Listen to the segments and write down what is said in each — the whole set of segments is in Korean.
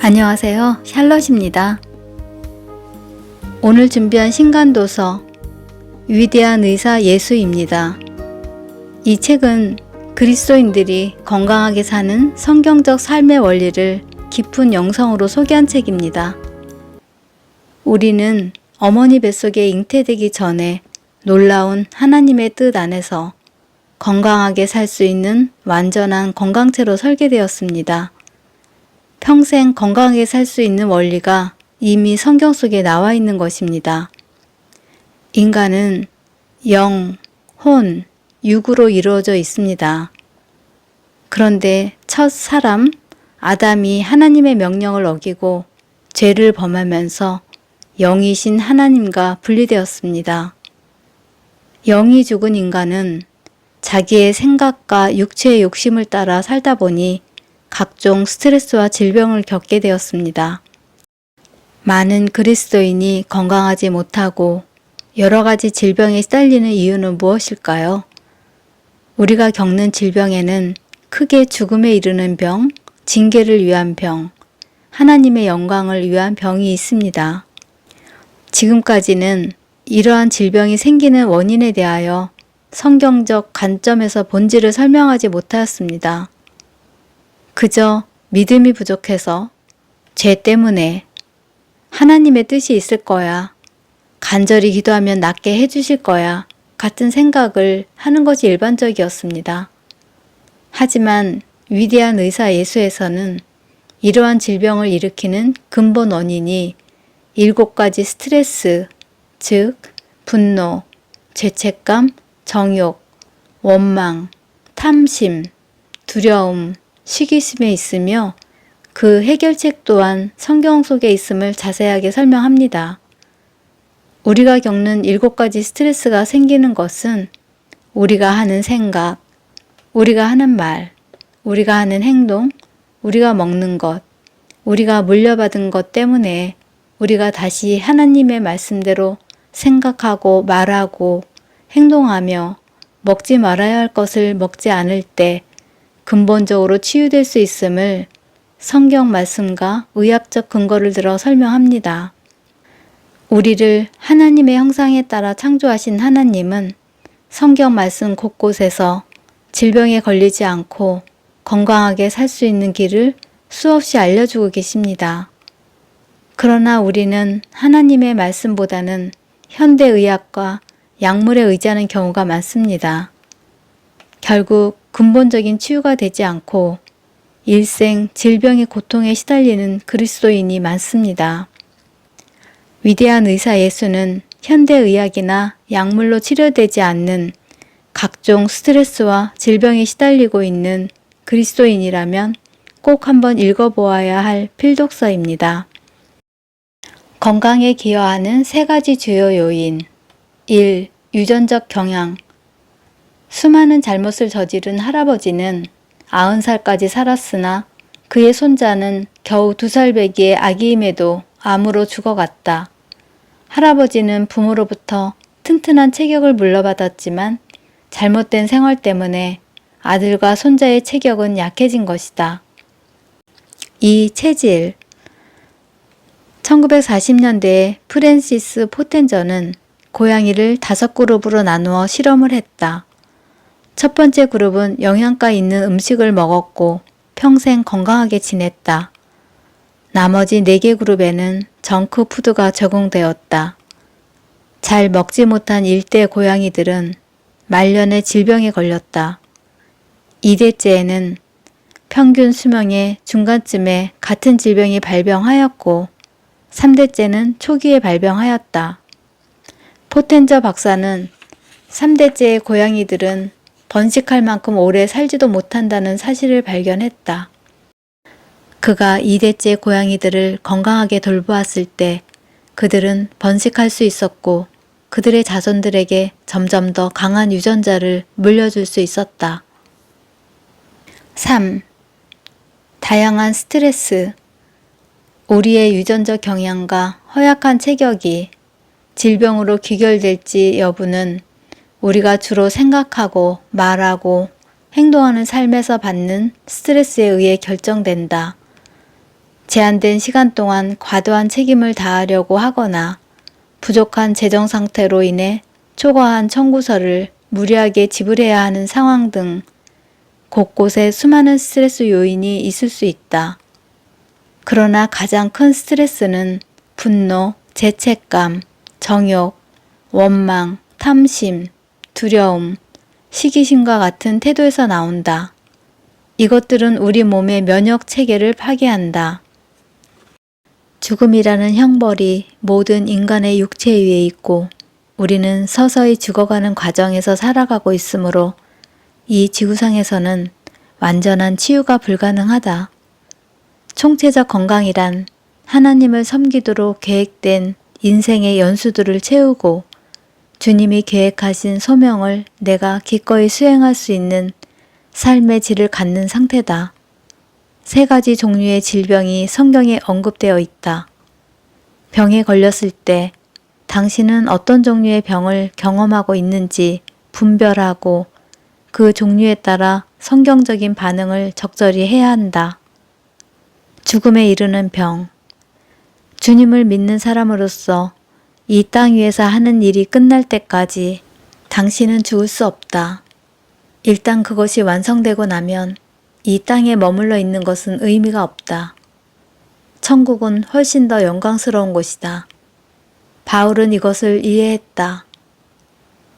안녕하세요. 샬럿입니다. 오늘 준비한 신간도서 위대한 의사 예수입니다. 이 책은 그리스도인들이 건강하게 사는 성경적 삶의 원리를 깊은 영성으로 소개한 책입니다. 우리는 어머니 뱃속에 잉태되기 전에 놀라운 하나님의 뜻 안에서 건강하게 살 수 있는 완전한 건강체로 설계되었습니다. 평생 건강하게 살 수 있는 원리가 이미 성경 속에 나와 있는 것입니다. 인간은 영, 혼, 육으로 이루어져 있습니다. 그런데 첫 사람 아담이 하나님의 명령을 어기고 죄를 범하면서 영이신 하나님과 분리되었습니다. 영이 죽은 인간은 자기의 생각과 육체의 욕심을 따라 살다 보니 각종 스트레스와 질병을 겪게 되었습니다. 많은 그리스도인이 건강하지 못하고 여러 가지 질병에 시달리는 이유는 무엇일까요? 우리가 겪는 질병에는 크게 죽음에 이르는 병, 징계를 위한 병, 하나님의 영광을 위한 병이 있습니다. 지금까지는 이러한 질병이 생기는 원인에 대하여 성경적 관점에서 본질을 설명하지 못하였습니다. 그저 믿음이 부족해서 죄 때문에 하나님의 뜻이 있을 거야, 간절히 기도하면 낫게 해주실 거야 같은 생각을 하는 것이 일반적이었습니다. 하지만 위대한 의사 예수에서는 이러한 질병을 일으키는 근본 원인이 7가지 스트레스, 즉 분노, 죄책감, 정욕, 원망, 탐심, 두려움, 시기심에 있으며 그 해결책 또한 성경 속에 있음을 자세하게 설명합니다. 우리가 겪는 7가지 스트레스가 생기는 것은 우리가 하는 생각, 우리가 하는 말, 우리가 하는 행동, 우리가 먹는 것, 우리가 물려받은 것 때문에 우리가 다시 하나님의 말씀대로 생각하고 말하고 행동하며 먹지 말아야 할 것을 먹지 않을 때 근본적으로 치유될 수 있음을 성경 말씀과 의학적 근거를 들어 설명합니다. 우리를 하나님의 형상에 따라 창조하신 하나님은 성경 말씀 곳곳에서 질병에 걸리지 않고 건강하게 살 수 있는 길을 수없이 알려주고 계십니다. 그러나 우리는 하나님의 말씀보다는 현대의학과 약물에 의지하는 경우가 많습니다. 결국 근본적인 치유가 되지 않고 일생 질병의 고통에 시달리는 그리스도인이 많습니다. 위대한 의사 예수는 현대의학이나 약물로 치료되지 않는 각종 스트레스와 질병에 시달리고 있는 그리스도인이라면 꼭 한번 읽어보아야 할 필독서입니다. 건강에 기여하는 3가지 주요 요인. 1. 유전적 경향. 수많은 잘못을 저지른 할아버지는 90살까지 살았으나 그의 손자는 겨우 2살배기의 아기임에도 암으로 죽어갔다. 할아버지는 부모로부터 튼튼한 체격을 물려받았지만 잘못된 생활 때문에 아들과 손자의 체격은 약해진 것이다. 2. 체질. 1940년대에 프랜시스 포텐저는 고양이를 5그룹으로 나누어 실험을 했다. 첫 번째 그룹은 영양가 있는 음식을 먹었고 평생 건강하게 지냈다. 나머지 4개 그룹에는 정크푸드가 적용되었다. 잘 먹지 못한 일대 고양이들은 말년에 질병에 걸렸다. 2대째에는 평균 수명의 중간쯤에 같은 질병이 발병하였고 3대째는 초기에 발병하였다. 포텐저 박사는 3대째의 고양이들은 번식할 만큼 오래 살지도 못한다는 사실을 발견했다. 그가 2대째 고양이들을 건강하게 돌보았을 때 그들은 번식할 수 있었고 그들의 자손들에게 점점 더 강한 유전자를 물려줄 수 있었다. 3. 다양한 스트레스. 우리의 유전적 경향과 허약한 체격이 질병으로 귀결될지 여부는 우리가 주로 생각하고 말하고 행동하는 삶에서 받는 스트레스에 의해 결정된다. 제한된 시간 동안 과도한 책임을 다하려고 하거나 부족한 재정 상태로 인해 초과한 청구서를 무리하게 지불해야 하는 상황 등 곳곳에 수많은 스트레스 요인이 있을 수 있다. 그러나 가장 큰 스트레스는 분노, 죄책감, 정욕, 원망, 탐심, 두려움, 시기심과 같은 태도에서 나온다. 이것들은 우리 몸의 면역 체계를 파괴한다. 죽음이라는 형벌이 모든 인간의 육체 위에 있고 우리는 서서히 죽어가는 과정에서 살아가고 있으므로 이 지구상에서는 완전한 치유가 불가능하다. 총체적 건강이란 하나님을 섬기도록 계획된 인생의 연수들을 채우고 주님이 계획하신 소명을 내가 기꺼이 수행할 수 있는 삶의 질을 갖는 상태다. 3가지 종류의 질병이 성경에 언급되어 있다. 병에 걸렸을 때 당신은 어떤 종류의 병을 경험하고 있는지 분별하고 그 종류에 따라 성경적인 반응을 적절히 해야 한다. 죽음에 이르는 병. 주님을 믿는 사람으로서 이 땅 위에서 하는 일이 끝날 때까지 당신은 죽을 수 없다. 일단 그것이 완성되고 나면 이 땅에 머물러 있는 것은 의미가 없다. 천국은 훨씬 더 영광스러운 곳이다. 바울은 이것을 이해했다.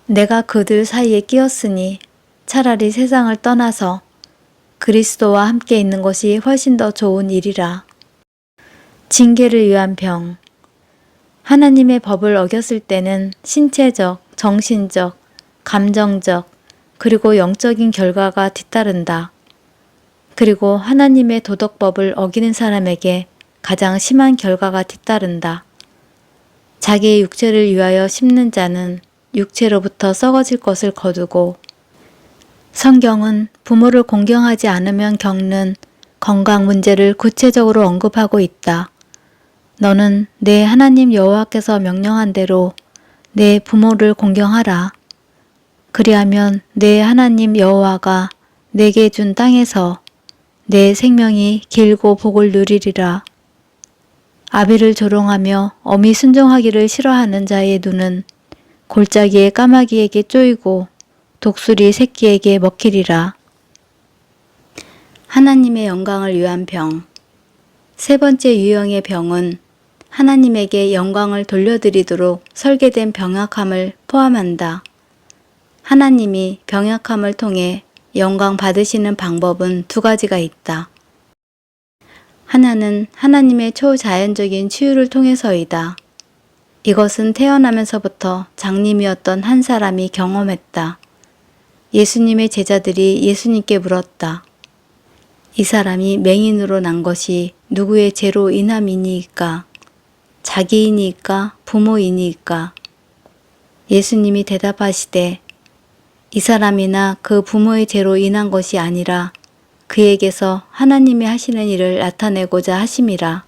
내가 그들 사이에 끼었으니 차라리 세상을 떠나서 그리스도와 함께 있는 것이 훨씬 더 좋은 일이라. 징계를 위한 병. 하나님의 법을 어겼을 때는 신체적, 정신적, 감정적, 그리고 영적인 결과가 뒤따른다. 그리고 하나님의 도덕법을 어기는 사람에게 가장 심한 결과가 뒤따른다. 자기의 육체를 위하여 심는 자는 육체로부터 썩어질 것을 거두고 성경은 부모를 공경하지 않으면 겪는 건강 문제를 구체적으로 언급하고 있다. 너는 내 하나님 여호와께서 명령한 대로 내 부모를 공경하라. 그리하면 내 하나님 여호와가 내게 준 땅에서 내 생명이 길고 복을 누리리라. 아비를 조롱하며 어미 순종하기를 싫어하는 자의 눈은 골짜기의 까마귀에게 쪼이고 독수리 새끼에게 먹히리라. 하나님의 영광을 위한 병. 3번째 유형의 병은 하나님에게 영광을 돌려드리도록 설계된 병약함을 포함한다. 하나님이 병약함을 통해 영광 받으시는 방법은 2가지가 있다. 하나는 하나님의 초자연적인 치유를 통해서이다. 이것은 태어나면서부터 장님이었던 한 사람이 경험했다. 예수님의 제자들이 예수님께 물었다. 이 사람이 맹인으로 난 것이 누구의 죄로 인함이니이까? 자기이니이까? 부모이니이까? 예수님이 대답하시되 이 사람이나 그 부모의 죄로 인한 것이 아니라 그에게서 하나님이 하시는 일을 나타내고자 하심이라.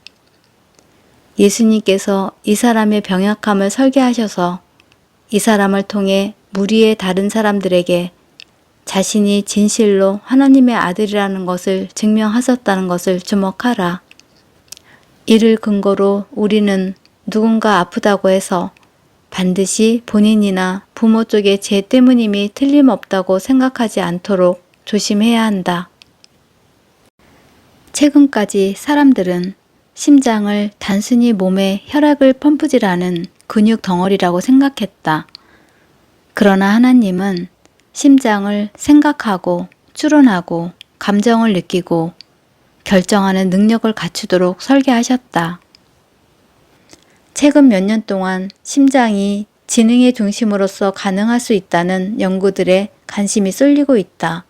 예수님께서 이 사람의 병약함을 설계하셔서 이 사람을 통해 무리의 다른 사람들에게 자신이 진실로 하나님의 아들이라는 것을 증명하셨다는 것을 주목하라. 이를 근거로 우리는 누군가 아프다고 해서 반드시 본인이나 부모 쪽의 죄 때문임이 틀림없다고 생각하지 않도록 조심해야 한다. 최근까지 사람들은 심장을 단순히 몸에 혈액을 펌프질하는 근육 덩어리라고 생각했다. 그러나 하나님은 심장을 생각하고 추론하고 감정을 느끼고 결정하는 능력을 갖추도록 설계하셨다. 최근 몇 년 동안 심장이 지능의 중심으로서 가능할 수 있다는 연구들에 관심이 쏠리고 있다.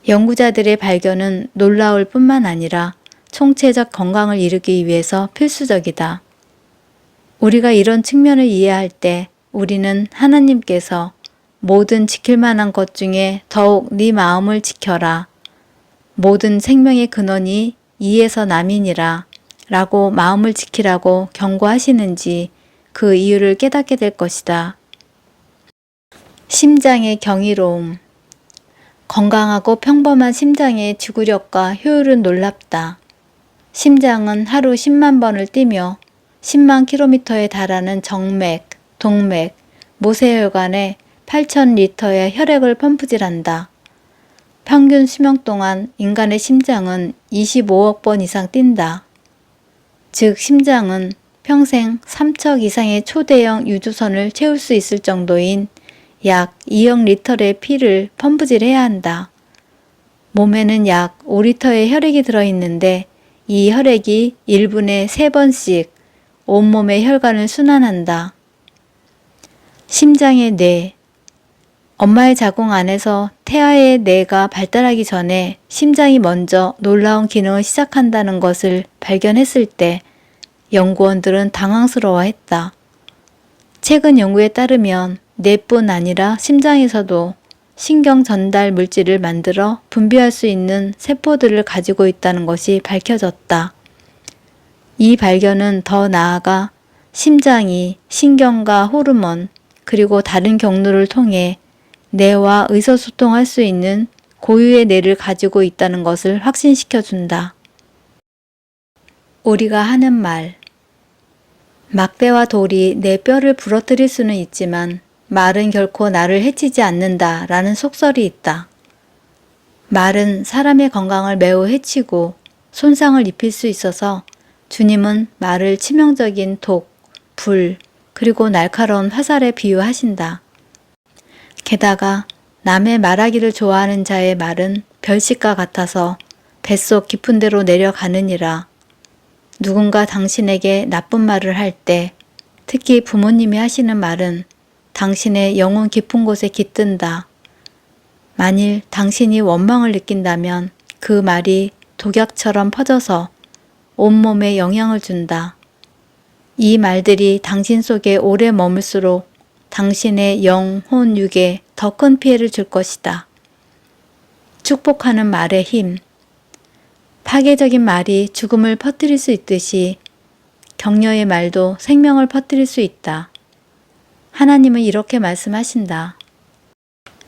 연구자들의 발견은 놀라울 뿐만 아니라 총체적 건강을 이루기 위해서 필수적이다. 우리가 이런 측면을 이해할 때 우리는 하나님께서 모든 지킬 만한 것 중에 더욱 네 마음을 지켜라. 모든 생명의 근원이 이에서 남이니라 라고 마음을 지키라고 경고하시는지 그 이유를 깨닫게 될 것이다. 심장의 경이로움. 건강하고 평범한 심장의 지구력과 효율은 놀랍다. 심장은 하루 10만 번을 뛰며 10만 킬로미터에 달하는 정맥, 동맥, 모세혈관에 8,000리터의 혈액을 펌프질한다. 평균 수명 동안 인간의 심장은 25억 번 이상 뛴다. 즉 심장은 평생 3척 이상의 초대형 유조선을 채울 수 있을 정도인 약 2억 리터의 피를 펌프질해야 한다. 몸에는 약 5리터의 혈액이 들어있는데 이 혈액이 1분에 3번씩 온몸의 혈관을 순환한다. 심장의 뇌. 엄마의 자궁 안에서 태아의 뇌가 발달하기 전에 심장이 먼저 놀라운 기능을 시작한다는 것을 발견했을 때 연구원들은 당황스러워했다. 최근 연구에 따르면 뇌뿐 아니라 심장에서도 신경 전달 물질을 만들어 분비할 수 있는 세포들을 가지고 있다는 것이 밝혀졌다. 이 발견은 더 나아가 심장이 신경과 호르몬 그리고 다른 경로를 통해 뇌와 의사소통할 수 있는 고유의 뇌를 가지고 있다는 것을 확신시켜준다. 우리가 하는 말. 막대와 돌이 내 뼈를 부러뜨릴 수는 있지만 말은 결코 나를 해치지 않는다 라는 속설이 있다. 말은 사람의 건강을 매우 해치고 손상을 입힐 수 있어서 주님은 말을 치명적인 독, 불, 그리고 날카로운 화살에 비유하신다. 게다가 남의 말하기를 좋아하는 자의 말은 별식과 같아서 뱃속 깊은 데로 내려가느니라. 누군가 당신에게 나쁜 말을 할 때, 특히 부모님이 하시는 말은 당신의 영혼 깊은 곳에 깃든다. 만일 당신이 원망을 느낀다면 그 말이 독약처럼 퍼져서 온몸에 영향을 준다. 이 말들이 당신 속에 오래 머물수록 당신의 영, 혼, 육에 더 큰 피해를 줄 것이다. 축복하는 말의 힘. 파괴적인 말이 죽음을 퍼뜨릴 수 있듯이 격려의 말도 생명을 퍼뜨릴 수 있다. 하나님은 이렇게 말씀하신다.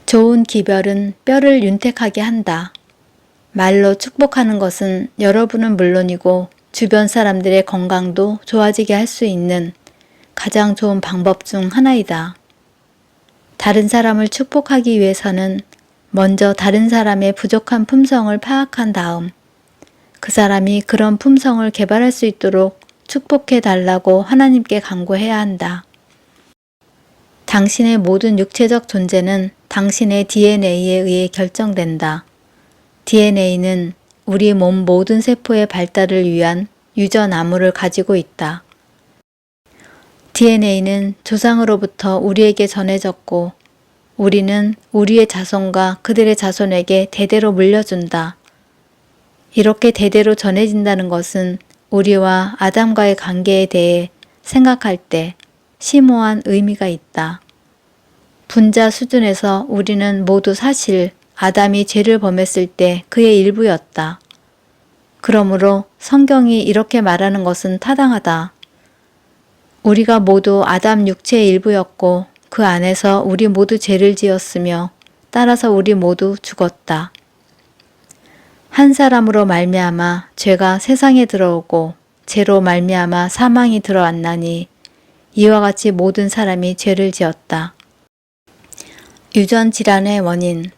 좋은 기별은 뼈를 윤택하게 한다. 말로 축복하는 것은 여러분은 물론이고 주변 사람들의 건강도 좋아지게 할 수 있는 가장 좋은 방법 중 하나이다. 다른 사람을 축복하기 위해서는 먼저 다른 사람의 부족한 품성을 파악한 다음 그 사람이 그런 품성을 개발할 수 있도록 축복해 달라고 하나님께 간구해야 한다. 당신의 모든 육체적 존재는 당신의 DNA에 의해 결정된다. DNA는 우리 몸 모든 세포의 발달을 위한 유전암호를 가지고 있다. DNA는 조상으로부터 우리에게 전해졌고 우리는 우리의 자손과 그들의 자손에게 대대로 물려준다. 이렇게 대대로 전해진다는 것은 우리와 아담과의 관계에 대해 생각할 때 심오한 의미가 있다. 분자 수준에서 우리는 모두 사실 아담이 죄를 범했을 때 그의 일부였다. 그러므로 성경이 이렇게 말하는 것은 타당하다. 우리가 모두 아담 육체의 일부였고 그 안에서 우리 모두 죄를 지었으며 따라서 우리 모두 죽었다. 한 사람으로 말미암아 죄가 세상에 들어오고 죄로 말미암아 사망이 들어왔나니 이와 같이 모든 사람이 죄를 지었다. 유전 질환의 원인.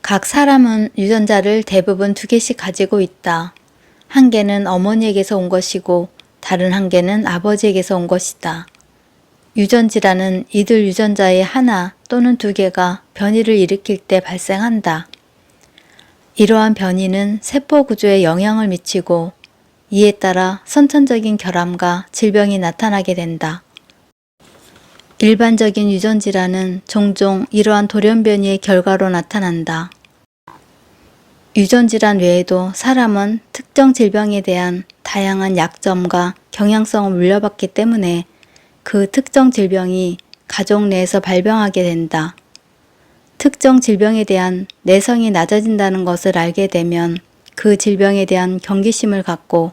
각 사람은 유전자를 대부분 2개씩 가지고 있다. 한 개는 어머니에게서 온 것이고 다른 한 개는 아버지에게서 온 것이다. 유전 질환은 이들 유전자의 하나 또는 2개가 변이를 일으킬 때 발생한다. 이러한 변이는 세포 구조에 영향을 미치고 이에 따라 선천적인 결함과 질병이 나타나게 된다. 일반적인 유전 질환은 종종 이러한 돌연 변이의 결과로 나타난다. 유전 질환 외에도 사람은 특정 질병에 대한 다양한 약점과 경향성을 물려받기 때문에 그 특정 질병이 가족 내에서 발병하게 된다. 특정 질병에 대한 내성이 낮아진다는 것을 알게 되면 그 질병에 대한 경계심을 갖고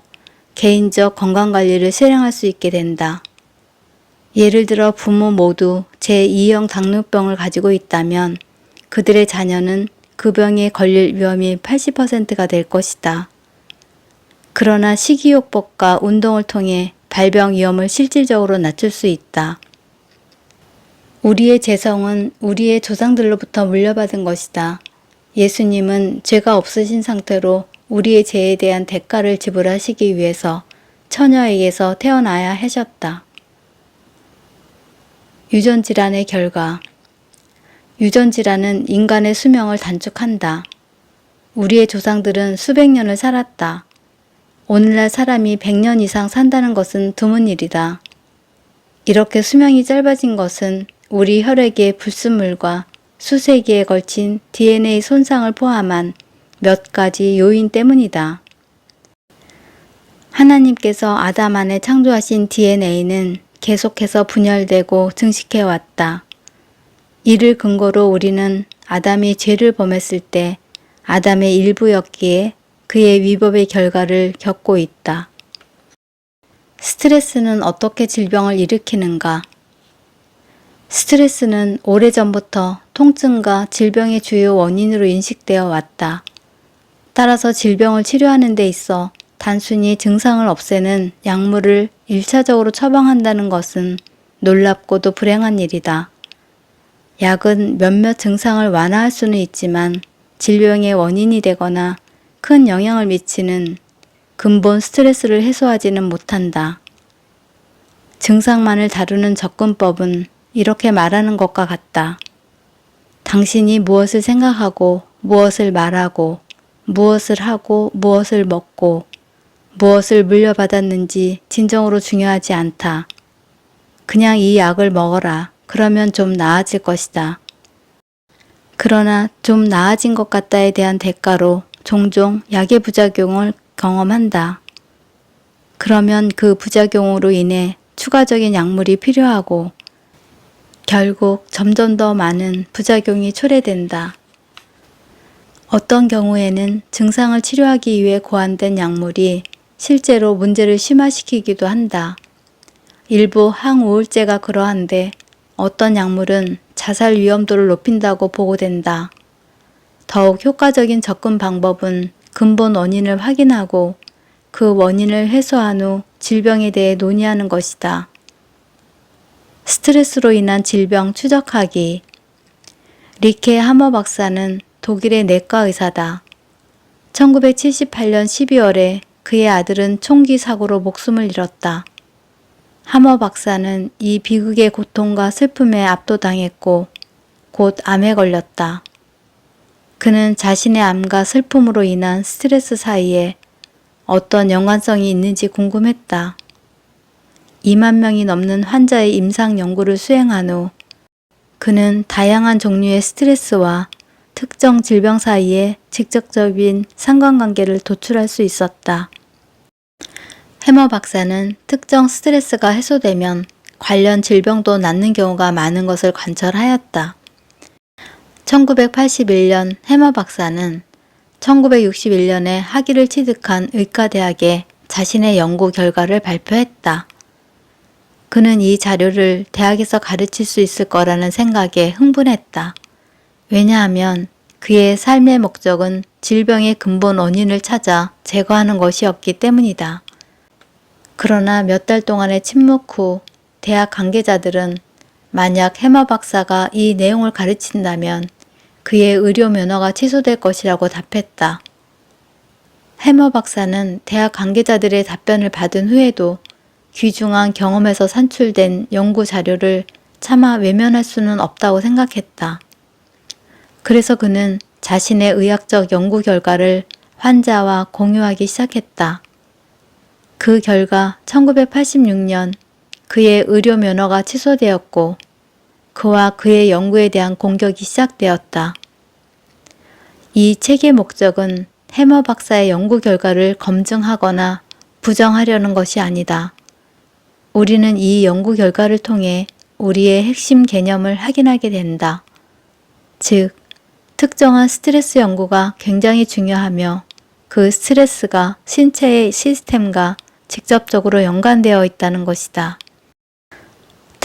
개인적 건강관리를 실행할 수 있게 된다. 예를 들어 부모 모두 제2형 당뇨병을 가지고 있다면 그들의 자녀는 그 병에 걸릴 위험이 80%가 될 것이다. 그러나 식이요법과 운동을 통해 발병 위험을 실질적으로 낮출 수 있다. 우리의 재성은 우리의 조상들로부터 물려받은 것이다. 예수님은 죄가 없으신 상태로 우리의 죄에 대한 대가를 지불하시기 위해서 처녀에게서 태어나야 하셨다. 유전질환의 결과. 유전질환은 인간의 수명을 단축한다. 우리의 조상들은 수백 년을 살았다. 오늘날 사람이 100년 이상 산다는 것은 드문 일이다. 이렇게 수명이 짧아진 것은 우리 혈액의 불순물과 수세기에 걸친 DNA 손상을 포함한 몇 가지 요인 때문이다. 하나님께서 아담 안에 창조하신 DNA는 계속해서 분열되고 증식해왔다. 이를 근거로 우리는 아담이 죄를 범했을 때 아담의 일부였기에 그의 위법의 결과를 겪고 있다. 스트레스는 어떻게 질병을 일으키는가? 스트레스는 오래전부터 통증과 질병의 주요 원인으로 인식되어 왔다. 따라서 질병을 치료하는 데 있어 단순히 증상을 없애는 약물을 1차적으로 처방한다는 것은 놀랍고도 불행한 일이다. 약은 몇몇 증상을 완화할 수는 있지만 질병의 원인이 되거나 큰 영향을 미치는 근본 스트레스를 해소하지는 못한다. 증상만을 다루는 접근법은 이렇게 말하는 것과 같다. 당신이 무엇을 생각하고 무엇을 말하고 무엇을 하고 무엇을 먹고 무엇을 물려받았는지 진정으로 중요하지 않다. 그냥 이 약을 먹어라. 그러면 좀 나아질 것이다. 그러나 좀 나아진 것 같다에 대한 대가로 종종 약의 부작용을 경험한다. 그러면 그 부작용으로 인해 추가적인 약물이 필요하고 결국 점점 더 많은 부작용이 초래된다. 어떤 경우에는 증상을 치료하기 위해 고안된 약물이 실제로 문제를 심화시키기도 한다. 일부 항우울제가 그러한데 어떤 약물은 자살 위험도를 높인다고 보고된다. 더욱 효과적인 접근 방법은 근본 원인을 확인하고 그 원인을 해소한 후 질병에 대해 논의하는 것이다. 스트레스로 인한 질병 추적하기. 리케 하머 박사는 독일의 내과 의사다. 1978년 12월에 그의 아들은 총기 사고로 목숨을 잃었다. 하머 박사는 이 비극의 고통과 슬픔에 압도당했고 곧 암에 걸렸다. 그는 자신의 암과 슬픔으로 인한 스트레스 사이에 어떤 연관성이 있는지 궁금했다. 2만 명이 넘는 환자의 임상 연구를 수행한 후 그는 다양한 종류의 스트레스와 특정 질병 사이에 직접적인 상관관계를 도출할 수 있었다. 해머 박사는 특정 스트레스가 해소되면 관련 질병도 낫는 경우가 많은 것을 관철하였다. 1981년 해머 박사는 1961년에 학위를 취득한 의과대학에 자신의 연구 결과를 발표했다. 그는 이 자료를 대학에서 가르칠 수 있을 거라는 생각에 흥분했다. 왜냐하면 그의 삶의 목적은 질병의 근본 원인을 찾아 제거하는 것이었기 때문이다. 그러나 몇 달 동안의 침묵 후 대학 관계자들은 만약 해머 박사가 이 내용을 가르친다면 그의 의료 면허가 취소될 것이라고 답했다. 해머 박사는 대학 관계자들의 답변을 받은 후에도 귀중한 경험에서 산출된 연구 자료를 차마 외면할 수는 없다고 생각했다. 그래서 그는 자신의 의학적 연구 결과를 환자와 공유하기 시작했다. 그 결과 1986년 그의 의료 면허가 취소되었고 그와 그의 연구에 대한 공격이 시작되었다. 이 책의 목적은 해머 박사의 연구 결과를 검증하거나 부정하려는 것이 아니다. 우리는 이 연구 결과를 통해 우리의 핵심 개념을 확인하게 된다. 즉, 특정한 스트레스 연구가 굉장히 중요하며 그 스트레스가 신체의 시스템과 직접적으로 연관되어 있다는 것이다.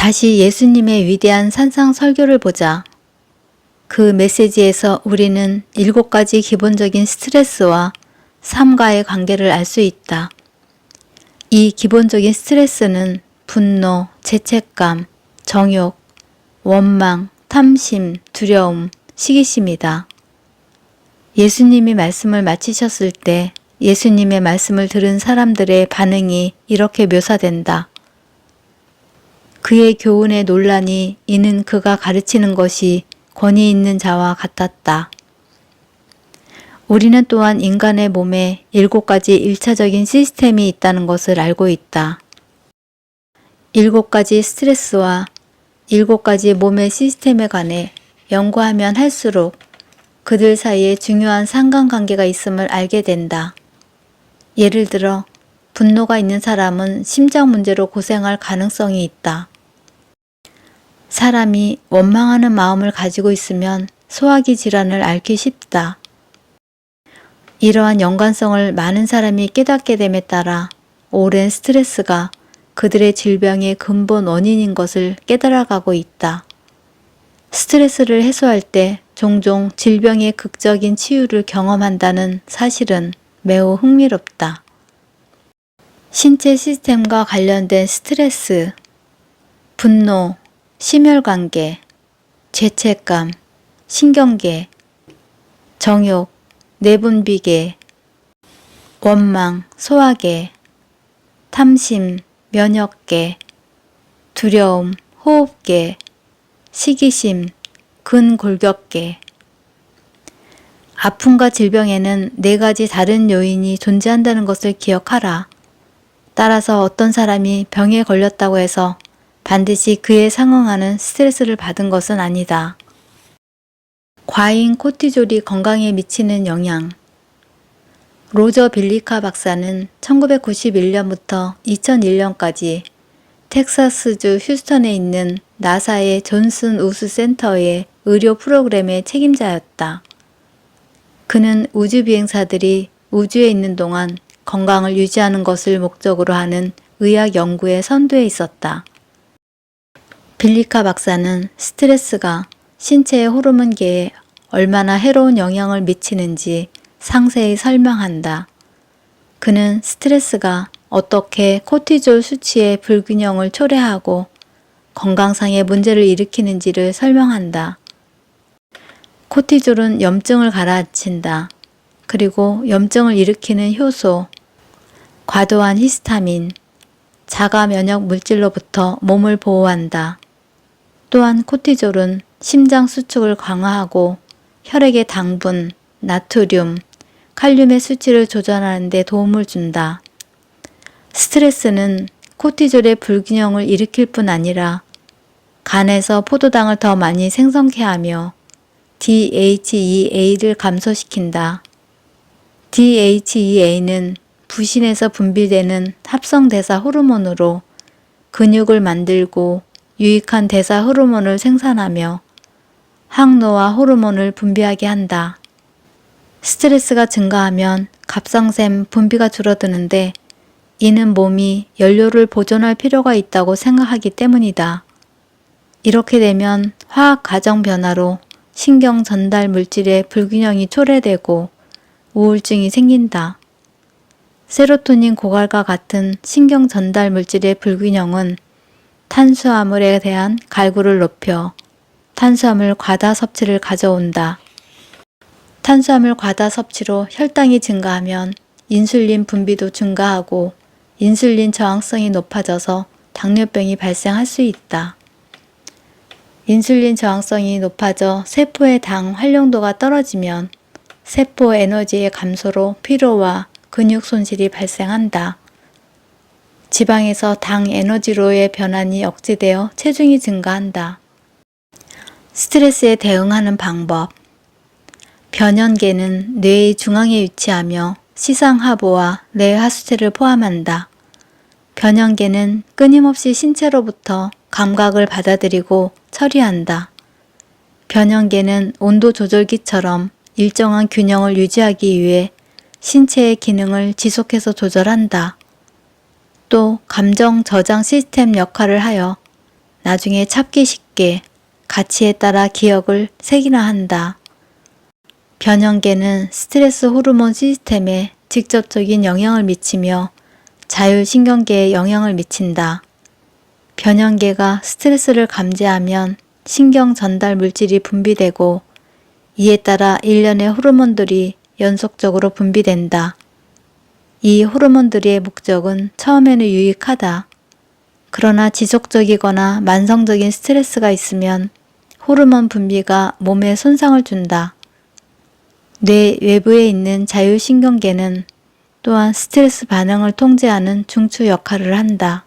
다시 예수님의 위대한 산상 설교를 보자. 그 메시지에서 우리는 7가지 기본적인 스트레스와 삶과의 관계를 알 수 있다. 이 기본적인 스트레스는 분노, 죄책감, 정욕, 원망, 탐심, 두려움, 시기심이다. 예수님이 말씀을 마치셨을 때 예수님의 말씀을 들은 사람들의 반응이 이렇게 묘사된다. 그의 교훈에 논란이 이는 그가 가르치는 것이 권위 있는 자와 같았다. 우리는 또한 인간의 몸에 7가지 1차적인 시스템이 있다는 것을 알고 있다. 7가지 스트레스와 7가지 몸의 시스템에 관해 연구하면 할수록 그들 사이에 중요한 상관관계가 있음을 알게 된다. 예를 들어 분노가 있는 사람은 심장 문제로 고생할 가능성이 있다. 사람이 원망하는 마음을 가지고 있으면 소화기 질환을 앓기 쉽다. 이러한 연관성을 많은 사람이 깨닫게 됨에 따라 오랜 스트레스가 그들의 질병의 근본 원인인 것을 깨달아가고 있다. 스트레스를 해소할 때 종종 질병의 극적인 치유를 경험한다는 사실은 매우 흥미롭다. 신체 시스템과 관련된 스트레스, 분노, 심혈관계, 죄책감, 신경계, 정욕, 내분비계, 원망, 소화계, 탐심, 면역계, 두려움, 호흡계, 시기심, 근골격계. 아픔과 질병에는 4가지 다른 요인이 존재한다는 것을 기억하라. 따라서 어떤 사람이 병에 걸렸다고 해서 반드시 그에 상응하는 스트레스를 받은 것은 아니다. 과잉 코티졸이 건강에 미치는 영향. 로저 빌리카 박사는 1991년부터 2001년까지 텍사스주 휴스턴에 있는 나사의 존슨 우수 센터의 의료 프로그램의 책임자였다. 그는 우주비행사들이 우주에 있는 동안 건강을 유지하는 것을 목적으로 하는 의학 연구에 선두에 있었다. 빌리카 박사는 스트레스가 신체의 호르몬계에 얼마나 해로운 영향을 미치는지 상세히 설명한다. 그는 스트레스가 어떻게 코티졸 수치의 불균형을 초래하고 건강상의 문제를 일으키는지를 설명한다. 코티졸은 염증을 가라앉힌다. 그리고 염증을 일으키는 효소, 과도한 히스타민, 자가 면역 물질로부터 몸을 보호한다. 또한 코티졸은 심장 수축을 강화하고 혈액의 당분, 나트륨, 칼륨의 수치를 조절하는 데 도움을 준다. 스트레스는 코티졸의 불균형을 일으킬 뿐 아니라 간에서 포도당을 더 많이 생성케 하며 DHEA를 감소시킨다. DHEA는 부신에서 분비되는 합성대사 호르몬으로 근육을 만들고 유익한 대사 호르몬을 생산하며 항노화 호르몬을 분비하게 한다. 스트레스가 증가하면 갑상샘 분비가 줄어드는데 이는 몸이 연료를 보존할 필요가 있다고 생각하기 때문이다. 이렇게 되면 화학 가정 변화로 신경 전달 물질의 불균형이 초래되고 우울증이 생긴다. 세로토닌 고갈과 같은 신경 전달 물질의 불균형은 탄수화물에 대한 갈구를 높여 탄수화물 과다 섭취를 가져온다. 탄수화물 과다 섭취로 혈당이 증가하면 인슐린 분비도 증가하고 인슐린 저항성이 높아져서 당뇨병이 발생할 수 있다. 인슐린 저항성이 높아져 세포의 당 활용도가 떨어지면 세포 에너지의 감소로 피로와 근육 손실이 발생한다. 지방에서 당 에너지로의 변환이 억제되어 체중이 증가한다. 스트레스에 대응하는 방법. 변연계는 뇌의 중앙에 위치하며 시상하부와 뇌하수체를 포함한다. 변연계는 끊임없이 신체로부터 감각을 받아들이고 처리한다. 변연계는 온도 조절기처럼 일정한 균형을 유지하기 위해 신체의 기능을 지속해서 조절한다. 또 감정 저장 시스템 역할을 하여 나중에 찾기 쉽게 가치에 따라 기억을 색인화한다. 변연계는 스트레스 호르몬 시스템의 직접적인 영향을 미치며 자율신경계에 영향을 미친다. 변형계가 스트레스를 감지하면 신경 전달 물질이 분비되고 이에 따라 일련의 호르몬들이 연속적으로 분비된다. 이 호르몬들의 목적은 처음에는 유익하다. 그러나 지속적이거나 만성적인 스트레스가 있으면 호르몬 분비가 몸에 손상을 준다. 뇌 외부에 있는 자율신경계는 또한 스트레스 반응을 통제하는 중추 역할을 한다.